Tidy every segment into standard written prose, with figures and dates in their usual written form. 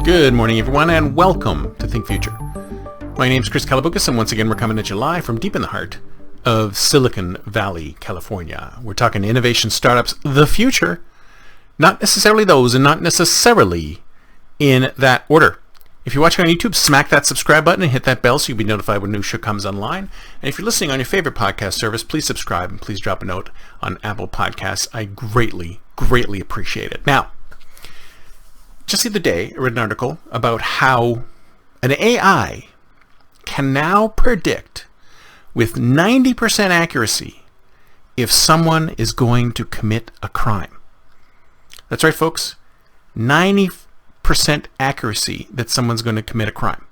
Good morning, everyone, and welcome to Think Future. My name's Chris Calabucas, and once again, we're coming at you live from deep in the heart of Silicon Valley, California. We're talking innovation startups, the future, not necessarily those, and not necessarily in that order. If you're watching on YouTube, smack that subscribe button and hit that bell so you'll be notified when new show comes online. And if you're listening on your favorite podcast service, please subscribe and please drop a note on Apple Podcasts. I greatly appreciate it. Now, just the other day, I read an article about how an AI can now predict with 90% accuracy if someone is going to commit a crime. That's right, folks. 90% accuracy that someone's going to commit a crime.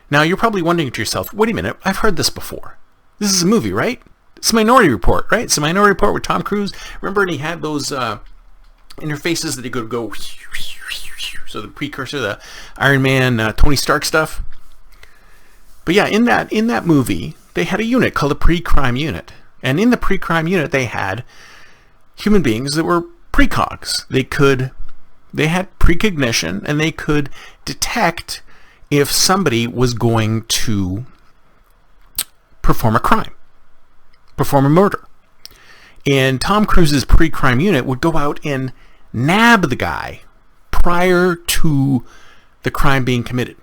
Now, you're probably wondering to yourself, wait a minute, I've heard this before. This is a movie, right? It's a Minority Report, right? It's a Minority Report with Tom Cruise. Remember, and he had those interfaces that he could go... So the precursor, the Iron Man, Tony Stark stuff. But yeah, in that movie, they had a unit called a pre-crime unit. And in the pre-crime unit, they had human beings that were precogs. They had precognition, and they could detect if somebody was going to perform a crime, perform a murder. And Tom Cruise's pre-crime unit would go out and nab the guy prior to the crime being committed.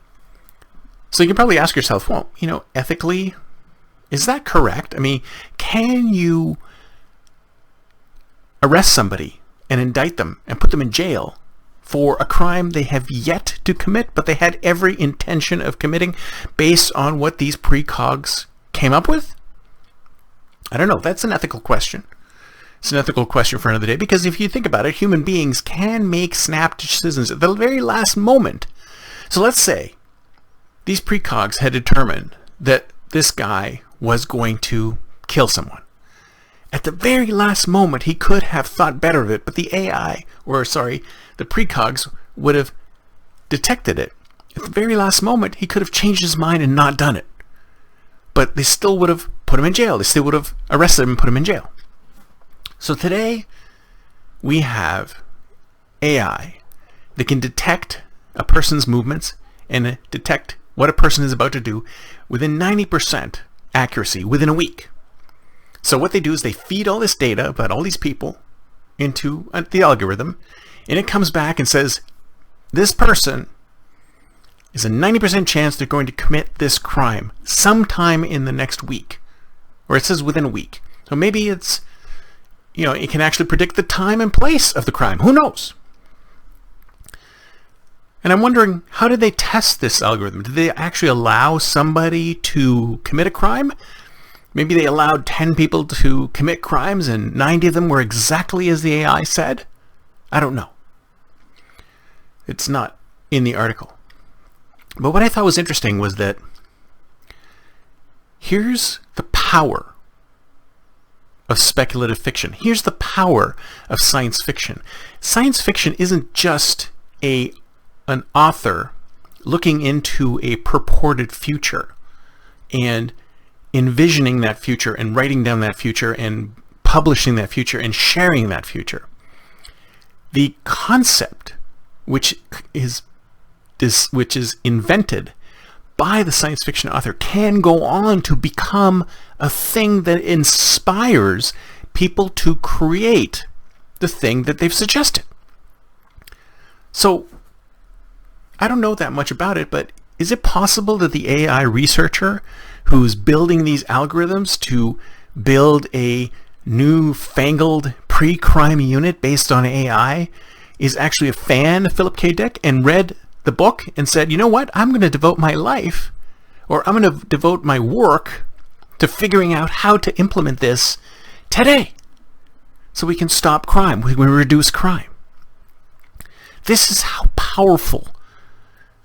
So you can probably ask yourself, well, ethically, is that correct? I mean, can you arrest somebody and indict them and put them in jail for a crime they have yet to commit, but they had every intention of committing based on what these precogs came up with? I don't know. That's an ethical question. It's an ethical question for another day, because if you think about it, human beings can make snap decisions at the very last moment. So let's say these precogs had determined that this guy was going to kill someone. At the very last moment, he could have thought better of it, but the precogs would have detected it. At the very last moment, he could have changed his mind and not done it. But they still would have put him in jail. They still would have arrested him and put him in jail. So today, we have AI that can detect a person's movements and detect what a person is about to do within 90% accuracy within a week. So what they do is they feed all this data about all these people into the algorithm, and it comes back and says, this person is a 90% chance they're going to commit this crime sometime in the next week. Or it says within a week. So maybe it's it can actually predict the time and place of the crime. Who knows? And I'm wondering, how did they test this algorithm? Did they actually allow somebody to commit a crime? Maybe they allowed 10 people to commit crimes and 90 of them were exactly as the AI said? I don't know. It's not in the article. But what I thought was interesting was that here's the power of speculative fiction. Here's the power of science fiction. Science fiction isn't just an author looking into a purported future and envisioning that future and writing down that future and publishing that future and sharing that future. The concept which is invented by the science fiction author can go on to become a thing that inspires people to create the thing that they've suggested. So, I don't know that much about it, but is it possible that the AI researcher who's building these algorithms to build a new-fangled pre-crime unit based on AI is actually a fan of Philip K. Dick and read the book and said, you know what, I'm going to devote my life, or I'm going to devote my work to figuring out how to implement this today so we can stop crime, we can reduce crime. This is how powerful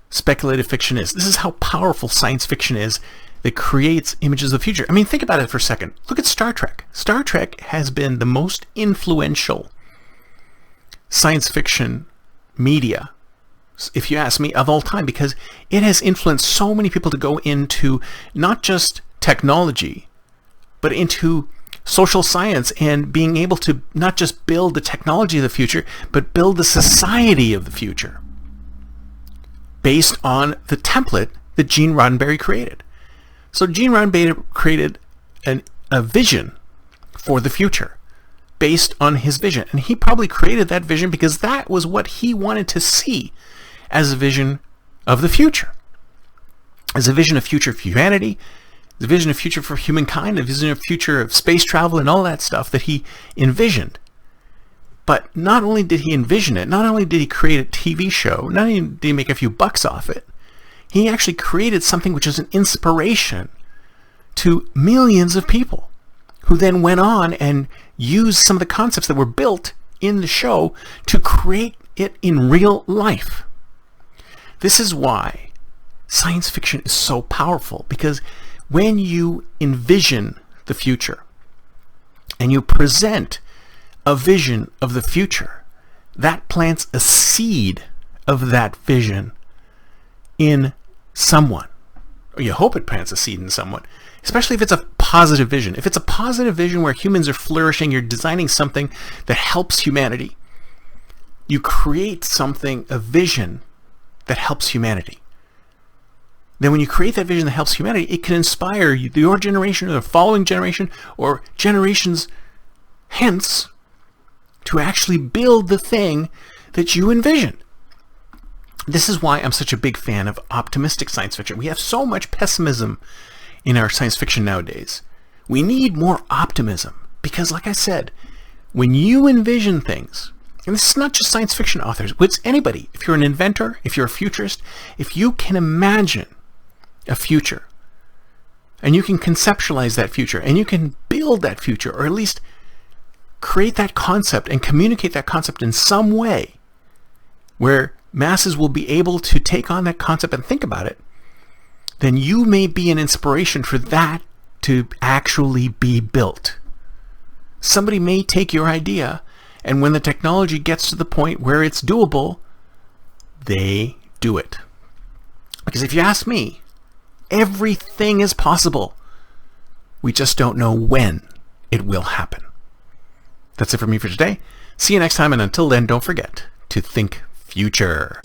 speculative fiction is. This is how powerful science fiction is that creates images of the future. I mean, think about it for a second. Look at Star Trek. Star Trek has been the most influential science fiction media, if you ask me, of all time, because it has influenced so many people to go into not just technology, but into social science and being able to not just build the technology of the future, but build the society of the future. based on the template that Gene Roddenberry created. So Gene Roddenberry created a vision for the future based on his vision. And he probably created that vision because that was what he wanted to see as a vision of the future. As a vision of future for humanity, as a vision of future for humankind, a vision of future of space travel and all that stuff that he envisioned. But not only did he envision it, not only did he create a TV show, not only did he make a few bucks off it, he actually created something which is an inspiration to millions of people who then went on and used some of the concepts that were built in the show to create it in real life. This is why science fiction is so powerful, because when you envision the future and you present a vision of the future, that plants a seed of that vision in someone. Or you hope it plants a seed in someone, especially if it's a positive vision. If it's a positive vision where humans are flourishing, you're designing something that helps humanity. You create something, a vision that helps humanity. Then when you create that vision that helps humanity, it can inspire your generation or the following generation or generations hence to actually build the thing that you envision. This is why I'm such a big fan of optimistic science fiction. We have so much pessimism in our science fiction nowadays. We need more optimism because, like I said, when you envision things, and this is not just science fiction authors, it's anybody. If you're an inventor, if you're a futurist, if you can imagine a future and you can conceptualize that future and you can build that future, or at least create that concept and communicate that concept in some way where masses will be able to take on that concept and think about it, then you may be an inspiration for that to actually be built. Somebody may take your idea, and when the technology gets to the point where it's doable, they do it. Because if you ask me, everything is possible. We just don't know when it will happen. That's it for me for today. See you next time, and until then, don't forget to think future.